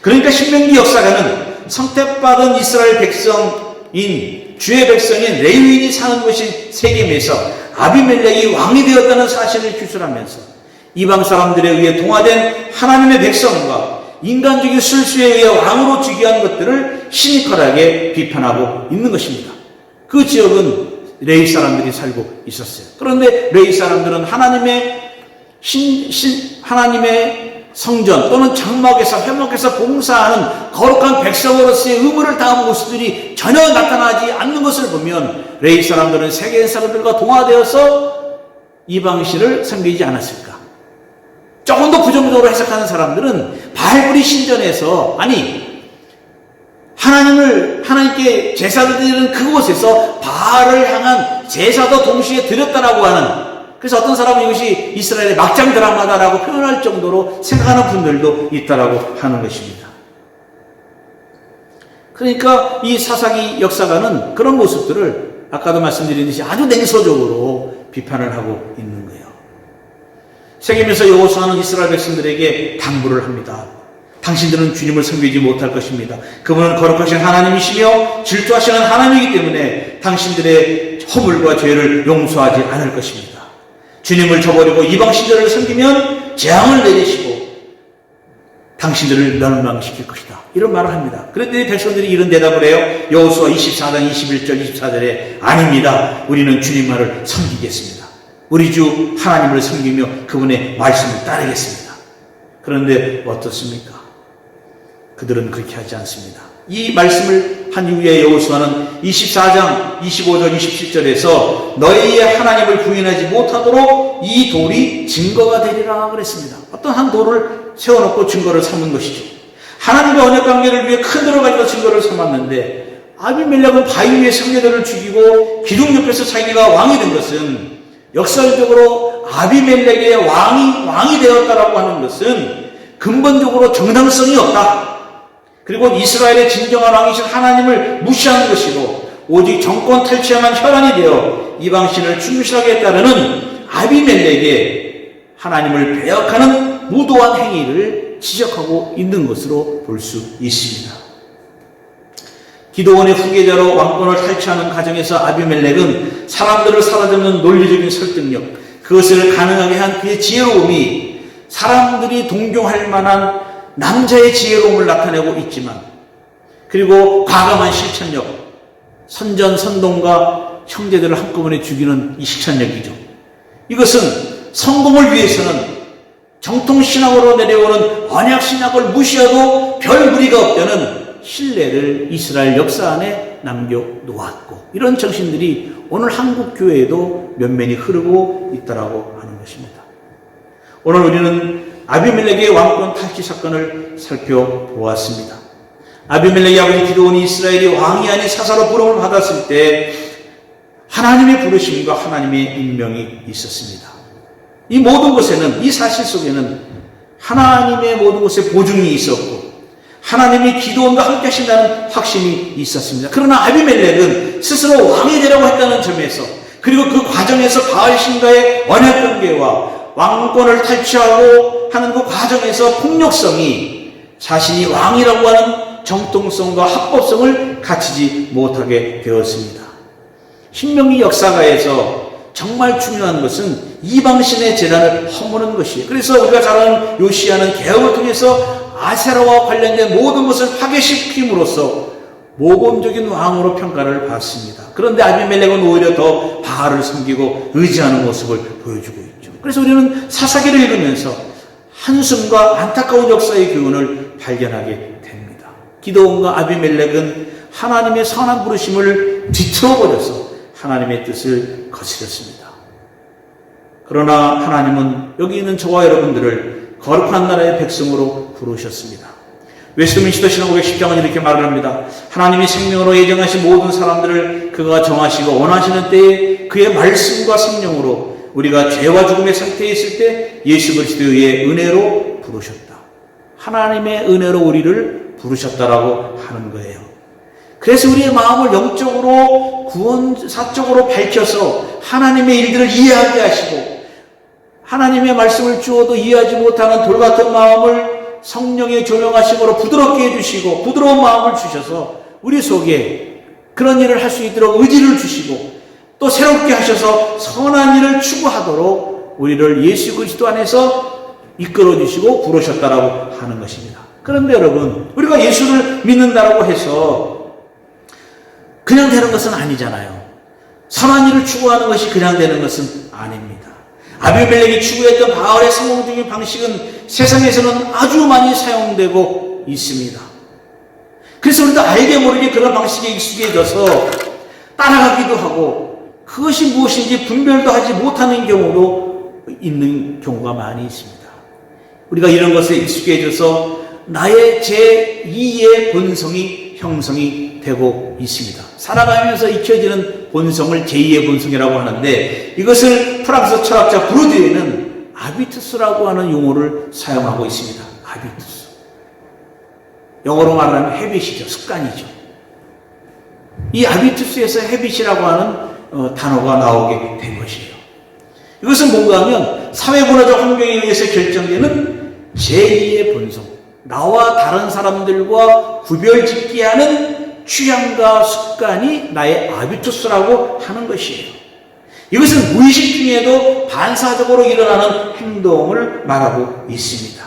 그러니까 신명기 역사가는 선택받은 이스라엘 백성인 주의 백성인 레위인이 사는 곳인 세겜에서 아비멜렉이 왕이 되었다는 사실을 기술하면서 이방 사람들에 의해 동화된 하나님의 백성과 인간적인 술수에 의해 왕으로 즉위한 것들을 시니컬하게 비판하고 있는 것입니다. 그 지역은 레위 사람들이 살고 있었어요. 그런데 레위 사람들은 하나님의 하나님의 성전 또는 장막에서 회막에서 봉사하는 거룩한 백성으로서의 의무를 다한 모습들이 전혀 나타나지 않는 것을 보면 레위 사람들은 세계 사람들과 동화되어서 이방신을 섬기지 않았을까? 조금 더 부정적으로 해석하는 사람들은 바알불이 신전에서, 아니 하나님께 제사를 드리는 그곳에서 바알을 향한 제사도 동시에 드렸다라고 하는, 그래서 어떤 사람은 이것이 이스라엘의 막장 드라마다라고 표현할 정도로 생각하는 분들도 있다라고 하는 것입니다. 그러니까 이 사사기 역사가는 그런 모습들을 아까도 말씀드린 듯이 아주 냉소적으로 비판을 하고 있는 거예요. 세겜에서 여호수아는 이스라엘 백성들에게 당부를 합니다. 당신들은 주님을 섬기지 못할 것입니다. 그분은 거룩하신 하나님이시며 질투하시는 하나님이기 때문에 당신들의 허물과 죄를 용서하지 않을 것입니다. 주님을 저버리고 이방신들을 섬기면 재앙을 내리시고 당신들을 멸망시킬 것이다, 이런 말을 합니다. 그런데 백성들이 이런 대답을 해요. 여호수아 24장 21절 24절에 아닙니다. 우리는 주님만을 섬기겠습니다. 우리 주 하나님을 섬기며 그분의 말씀을 따르겠습니다. 그런데 어떻습니까? 그들은 그렇게 하지 않습니다. 이 말씀을 한 이후에 여호수아는 24장 25절 27절에서 너희의 하나님을 부인하지 못하도록 이 돌이 증거가 되리라 그랬습니다. 어떤 한 돌을 세워놓고 증거를 삼은 것이죠. 하나님의 언약 관계를 위해 큰 돌을 가지고 증거를 삼았는데 아비멜렉은 바위 위에 성녀들을 죽이고 기둥 옆에서 자기가 왕이 된 것은 역설적으로 아비멜렉의 왕이 되었다라고 하는 것은 근본적으로 정당성이 없다. 그리고 이스라엘의 진정한 왕이신 하나님을 무시하는 것이고 오직 정권 탈취에만 혈안이 되어 이방신을 충실하게 따르는 아비멜렉의 하나님을 배역하는 무도한 행위를 지적하고 있는 것으로 볼 수 있습니다. 기드온의 후계자로 왕권을 탈취하는 과정에서 아비멜렉은 사람들을 사로잡는 논리적인 설득력, 그것을 가능하게 한 그의 지혜로움이 사람들이 동경할 만한 남자의 지혜로움을 나타내고 있지만, 그리고 과감한 실천력, 선전선동과 형제들을 한꺼번에 죽이는 이 실천력이죠. 이것은 성공을 위해서는 정통신학으로 내려오는 언약신학을 무시하고 별 무리가 없다는 신뢰를 이스라엘 역사 안에 남겨놓았고, 이런 정신들이 오늘 한국 교회에도 면면이 흐르고 있다라고 하는 것입니다. 오늘 우리는 아비멜렉의 왕권 탈취 사건을 살펴보았습니다. 아비멜렉의 아버지 기드온이 이스라엘이 왕이 아닌 사사로 부름을 받았을 때 하나님의 부르심과 하나님의 임명이 있었습니다. 이 모든 것에는, 이 사실 속에는 하나님의 모든 것에 보증이 있었고 하나님이 기드온과 함께 하신다는 확신이 있었습니다. 그러나 아비멜렉은 스스로 왕이 되라고 했다는 점에서, 그리고 그 과정에서 바알신과의 언약 관계와 왕권을 탈취하고 하는 그 과정에서 폭력성이 자신이 왕이라고 하는 정통성과 합법성을 갖추지 못하게 되었습니다. 신명기 역사가에서 정말 중요한 것은 이방신의 제단을 허무는 것이에요. 그래서 우리가 잘 아는 요시야는 개혁을 통해서 아세라와 관련된 모든 것을 파괴시킴으로써 모범적인 왕으로 평가를 받습니다. 그런데 아비멜렉은 오히려 더 바알을 섬기고 의지하는 모습을 보여주고 있죠. 그래서 우리는 사사기를 읽으면서 한숨과 안타까운 역사의 교훈을 발견하게 됩니다. 기드온과 아비멜렉은 하나님의 선한 부르심을 뒤틀어버려서 하나님의 뜻을 거스렸습니다. 그러나 하나님은 여기 있는 저와 여러분들을 거룩한 나라의 백성으로 부르셨습니다. 웨스트민스터 신학국의 10장은 이렇게 말을 합니다. 하나님이 생명으로 예정하신 모든 사람들을 그가 정하시고 원하시는 때에 그의 말씀과 성령으로 우리가 죄와 죽음의 상태에 있을 때 예수 그리스도의 은혜로 부르셨다. 하나님의 은혜로 우리를 부르셨다라고 하는 거예요. 그래서 우리의 마음을 영적으로 구원사적으로 밝혀서 하나님의 일들을 이해하게 하시고, 하나님의 말씀을 주어도 이해하지 못하는 돌같은 마음을 성령의 조명하심으로 부드럽게 해주시고 부드러운 마음을 주셔서 우리 속에 그런 일을 할 수 있도록 의지를 주시고 또 새롭게 하셔서 선한 일을 추구하도록 우리를 예수 그리스도 안에서 이끌어 주시고 부르셨다라고 하는 것입니다. 그런데 여러분, 우리가 예수를 믿는다라고 해서 그냥 되는 것은 아니잖아요. 선한 일을 추구하는 것이 그냥 되는 것은 아닙니다. 아비멜렉이 추구했던 바알의 성공적인 방식은 세상에서는 아주 많이 사용되고 있습니다. 그래서 우리도 알게 모르게 그런 방식에 익숙해져서 따라가기도 하고 그것이 무엇인지 분별도 하지 못하는 경우도 있는 경우가 많이 있습니다. 우리가 이런 것에 익숙해져서 나의 제2의 본성이 형성이 되고 있습니다. 살아가면서 익혀지는 본성을 제2의 본성이라고 하는데, 이것을 프랑스 철학자 브루드에는 아비투스라고 하는 용어를 사용하고 있습니다. 아비투스. 영어로 말하면 헤빗이죠. 습관이죠. 이 아비투스에서 헤빗이라고 하는 단어가 나오게 된 것이에요. 이것은 뭔가 하면 사회문화적 환경에 의해서 결정되는 제2의 본성, 나와 다른 사람들과 구별짓게 하는 취향과 습관이 나의 아비투스라고 하는 것이에요. 이것은 무의식 중에도 반사적으로 일어나는 행동을 말하고 있습니다.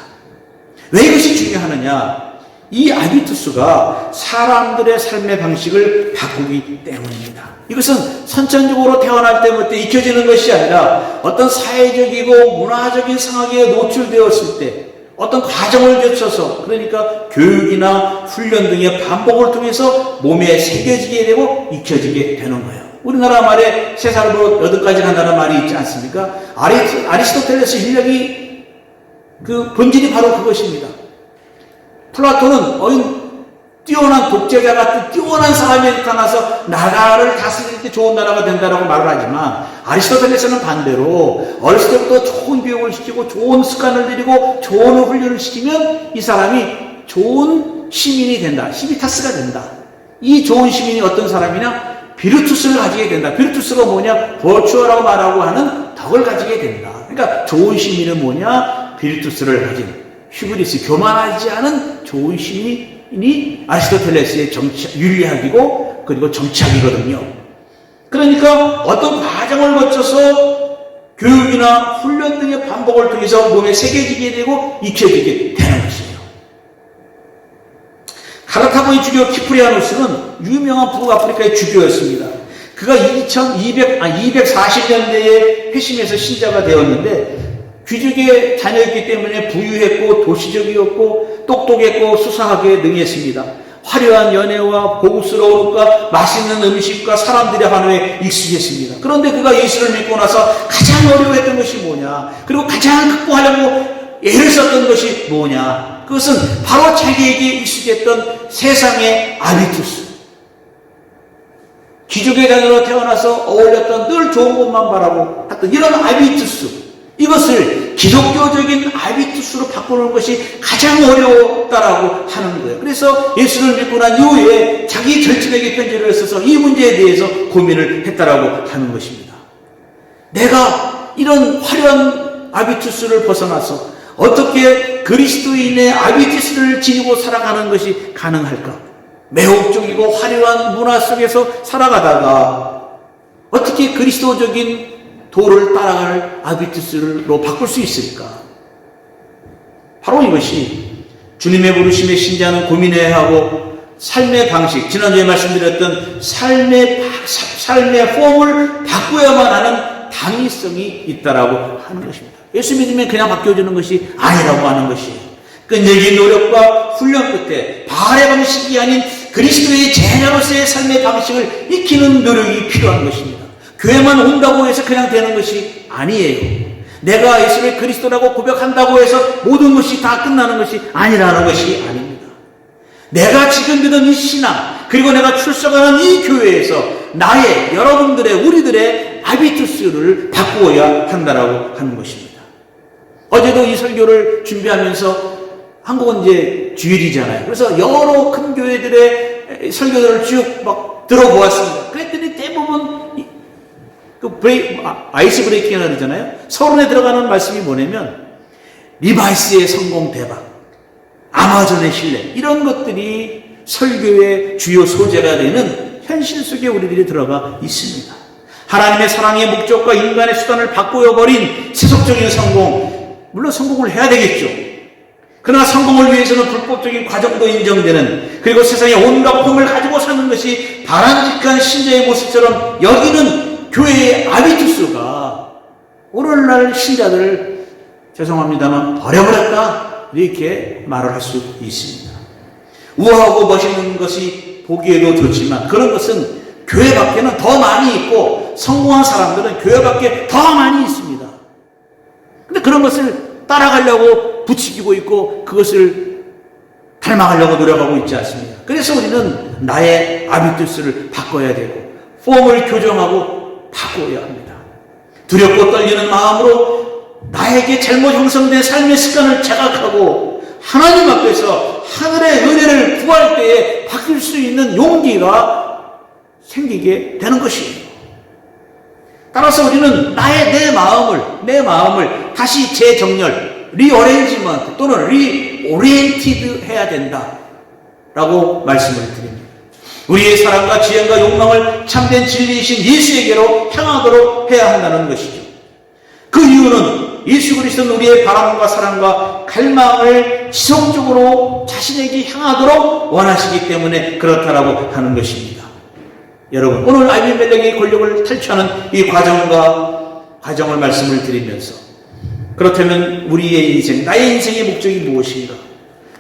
왜 이것이 중요하느냐? 이 아비투스가 사람들의 삶의 방식을 바꾸기 때문입니다. 이것은 선천적으로 태어날 때부터 익혀지는 것이 아니라 어떤 사회적이고 문화적인 상황에 노출되었을 때 어떤 과정을 거쳐서, 그러니까 교육이나 훈련 등의 반복을 통해서 몸에 새겨지게 되고 익혀지게 되는 거예요. 우리나라 말에 3살부터 8까지 간다는 말이 있지 않습니까? 아리스토텔레스 인력이 그 본질이 바로 그것입니다. 플라톤은 뛰어난 독재자 같은 뛰어난 사람이 나타나서 나라를 다스릴 때 좋은 나라가 된다라고 말을 하지만, 아리스토텔레스는 반대로 어렸을 때부터 좋은 교육을 시키고 좋은 습관을 들이고 좋은 훈련을 시키면 이 사람이 좋은 시민이 된다. 시비타스가 된다. 이 좋은 시민이 어떤 사람이냐? 비르투스를 가지게 된다. 비르투스가 뭐냐? 버추어라고 말하고 하는 덕을 가지게 된다. 그러니까 좋은 시민은 뭐냐? 비르투스를 가진, 휴브리스, 교만하지 않은 좋은 시민이 아리스토텔레스의 윤리학이고 그리고 정치학이거든요. 그러니까 어떤 과정을 거쳐서 교육이나 훈련 등의 반복을 통해서 몸에 새겨지게 되고 익혀지게 되는 것이에요. 카르타고의 주교 키프리아누스는 유명한 북아프리카의 주교였습니다. 그가 240년대에 회심해서 신자가 되었는데 귀족에 다녔기 때문에 부유했고 도시적이었고 똑똑했고 수사하게 능했습니다. 화려한 연애와 고급스러운 옷과 맛있는 음식과 사람들의 환호에 익숙했습니다. 그런데 그가 예수를 믿고 나서 가장 어려워했던 것이 뭐냐? 그리고 가장 극복하려고 애를 썼던 것이 뭐냐? 그것은 바로 자기에게 익숙했던 세상의 아비투스. 귀족의 자녀로 태어나서 어울렸던 늘 좋은 것만 바라고 했던 이런 아비투스. 이것을 기독교적인 아비투스로 바꾸는 것이 가장 어려웠다라고 하는 거예요. 그래서 예수를 믿고 난 이후에 자기 절친에게 편지를 써서 이 문제에 대해서 고민을 했다라고 하는 것입니다. 내가 이런 화려한 아비투스를 벗어나서 어떻게 그리스도인의 아비투스를 지니고 살아가는 것이 가능할까? 매혹적이고 화려한 문화 속에서 살아가다가 어떻게 그리스도적인 도를 따라갈 아비투스로 바꿀 수 있을까? 바로 이것이 주님의 부르심에 신자는 고민해야 하고 삶의 방식, 지난주에 말씀드렸던 삶의 폼을 바꾸어야만 하는 당위성이 있다라고 하는 것입니다. 예수 믿으면 그냥 바뀌어주는 것이 아니라고 하는 것이에요. 끈질긴 노력과 훈련 끝에 바알의 방식이 아닌 그리스도의 제자로서의 삶의 방식을 익히는 노력이 필요한 것입니다. 교회만 온다고 해서 그냥 되는 것이 아니에요. 내가 예수를 그리스도라고 고백한다고 해서 모든 것이 다 끝나는 것이 아니라는 것이 아닙니다. 내가 지금 믿은 이 신앙, 그리고 내가 출석하는 이 교회에서 나의, 여러분들의, 우리들의 아비투스를 바꾸어야 한다라고 하는 것입니다. 어제도 이 설교를 준비하면서 한국은 이제 주일이잖아요. 그래서 여러 큰 교회들의 설교들을 쭉 막 들어보았습니다. 그랬더니 대부분 아이스 브레이킹이라고 그러잖아요. 서론에 들어가는 말씀이 뭐냐면 리바이스의 성공 대박, 아마존의 신뢰, 이런 것들이 설교의 주요 소재가 되는 현실 속에 우리들이 들어가 있습니다. 하나님의 사랑의 목적과 인간의 수단을 바꾸어버린 세속적인 성공, 물론 성공을 해야 되겠죠. 그러나 성공을 위해서는 불법적인 과정도 인정되는, 그리고 세상의 온갖 폼을 가지고 사는 것이 바람직한 신자의 모습처럼 여기는 교회의 아비투스가 오늘날 신자들을 죄송합니다만 버려버렸다, 이렇게 말을 할 수 있습니다. 우아하고 멋있는 것이 보기에도 좋지만 그런 것은 교회 밖에는 더 많이 있고 성공한 사람들은 교회 밖에 더 많이 있습니다. 근데 그런 것을 따라가려고 부추기고 있고 그것을 닮아가려고 노력하고 있지 않습니까? 그래서 우리는 나의 아비투스를 바꿔야 되고 폼을 교정하고 바꿔야 합니다. 두렵고 떨리는 마음으로 나에게 잘못 형성된 삶의 습관을 자각하고 하나님 앞에서 하늘의 은혜를 구할 때에 바뀔 수 있는 용기가 생기게 되는 것이에요. 따라서 우리는 내 마음을 다시 재정렬, 리어레인지먼트 또는 리오리엔티드 해야 된다라고 말씀을 드립니다. 우리의 사랑과 지혜과 욕망을 참된 진리이신 예수에게로 향하도록 해야 한다는 것이죠. 그 이유는 예수 그리스도는 우리의 바람과 사랑과 갈망을 지속적으로 자신에게 향하도록 원하시기 때문에 그렇다라고 하는 것입니다. 여러분, 오늘 아비멜렉의 권력을 탈취하는 이 과정을 말씀을 드리면서, 그렇다면 우리의 인생, 나의 인생의 목적이 무엇인가?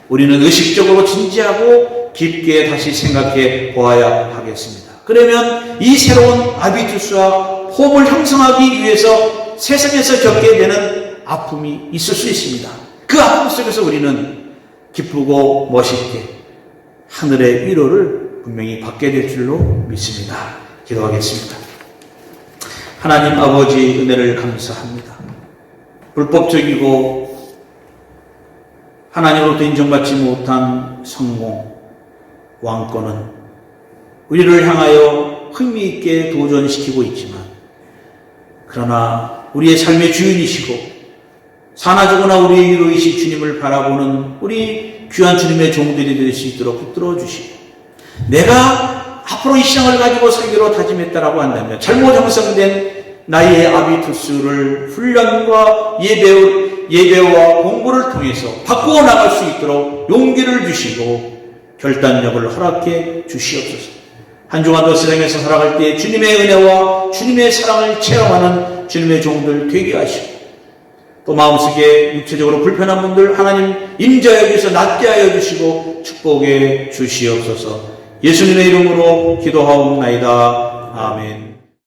우리는 의식적으로 진지하고 깊게 다시 생각해 보아야 하겠습니다. 그러면 이 새로운 아비투스와 폼을 형성하기 위해서 세상에서 겪게 되는 아픔이 있을 수 있습니다. 그 아픔 속에서 우리는 기쁘고 멋있게 하늘의 위로를 분명히 받게 될 줄로 믿습니다. 기도하겠습니다. 하나님 아버지, 은혜를 감사합니다. 불법적이고 하나님으로부터 인정받지 못한 성공, 왕권은 우리를 향하여 흥미있게 도전시키고 있지만, 그러나 우리의 삶의 주인이시고 사나저거나 우리의 위로이신 주님을 바라보는 우리 귀한 주님의 종들이 될 수 있도록 붙들어 주시고, 내가 앞으로 이 신앙을 가지고 설교로 다짐했다라고 한다면 잘못 형성된 나의 아비투스를 훈련과 예배와 공부를 통해서 바꾸어 나갈 수 있도록 용기를 주시고 결단력을 허락해 주시옵소서. 한 주간도 세상에서 살아갈 때 주님의 은혜와 주님의 사랑을 체험하는 주님의 종들 되게 하시고, 또 마음속에 육체적으로 불편한 분들 하나님 임자여 주셔서 낫게 하여 주시고 축복해 주시옵소서. 예수님의 이름으로 기도하옵나이다. 아멘.